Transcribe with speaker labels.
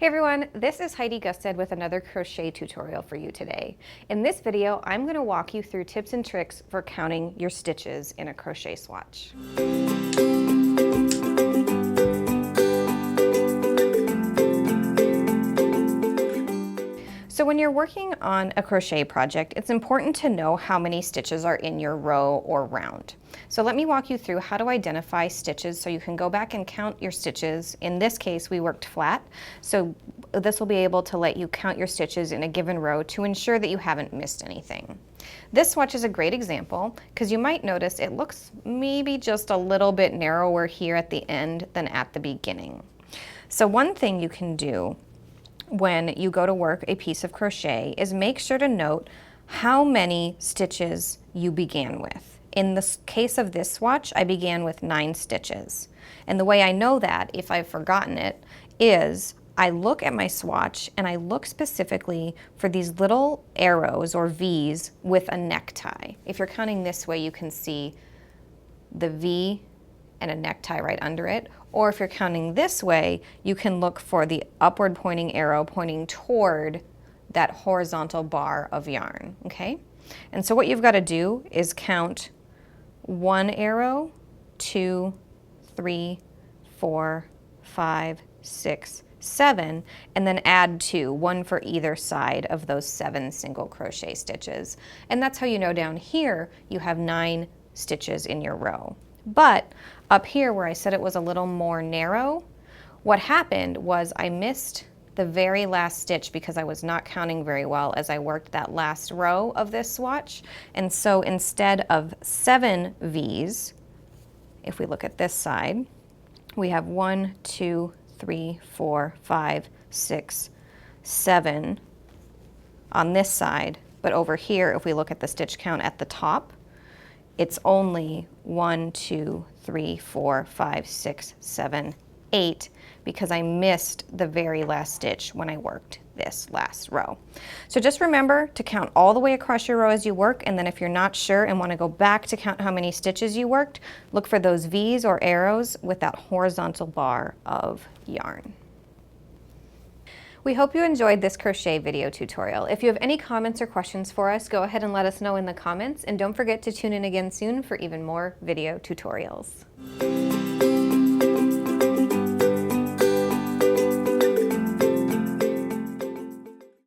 Speaker 1: Hey everyone, this is Heidi Gusted with another crochet tutorial for you today. In this video, I'm going to walk you through tips and tricks for counting your stitches in a crochet swatch. So when you're working on a crochet project, it's important to know how many stitches are in your row or round. So let me walk you through how to identify stitches so you can go back and count your stitches. In this case, we worked flat, so this will be able to let you count your stitches in a given row to ensure that you haven't missed anything. This swatch is a great example because you might notice it looks maybe just a little bit narrower here at the end than at the beginning. So one thing you can do when you go to work a piece of crochet is make sure to note how many stitches you began with. In the case of this swatch, I began with 9 stitches. And the way I know that, if I've forgotten it, is I look at my swatch and I look specifically for these little arrows or V's with a necktie. If you're counting this way, you can see the V and a necktie right under it. Or if you're counting this way, you can look for the upward pointing arrow pointing toward that horizontal bar of yarn, okay? And so what you've got to do is count 1 arrow, 2, 3, 4, 5, 6, 7, and then add 2, 1 for either side of those 7 single crochet stitches. And that's how you know down here you have 9 stitches in your row. But up here where I said it was a little more narrow, what happened was I missed the very last stitch because I was not counting very well as I worked that last row of this swatch. And so instead of 7 V's, if we look at this side, we have 1, 2, 3, 4, 5, 6, 7 on this side. But over here, if we look at the stitch count at the top, it's only 1, 2, 3, 4, 5, 6, 7, 8 because I missed the very last stitch when I worked this last row. So just remember to count all the way across your row as you work, and then if you're not sure and want to go back to count how many stitches you worked, look for those V's or arrows with that horizontal bar of yarn. We hope you enjoyed this crochet video tutorial. If you have any comments or questions for us, go ahead and let us know in the comments, and don't forget to tune in again soon for even more video tutorials.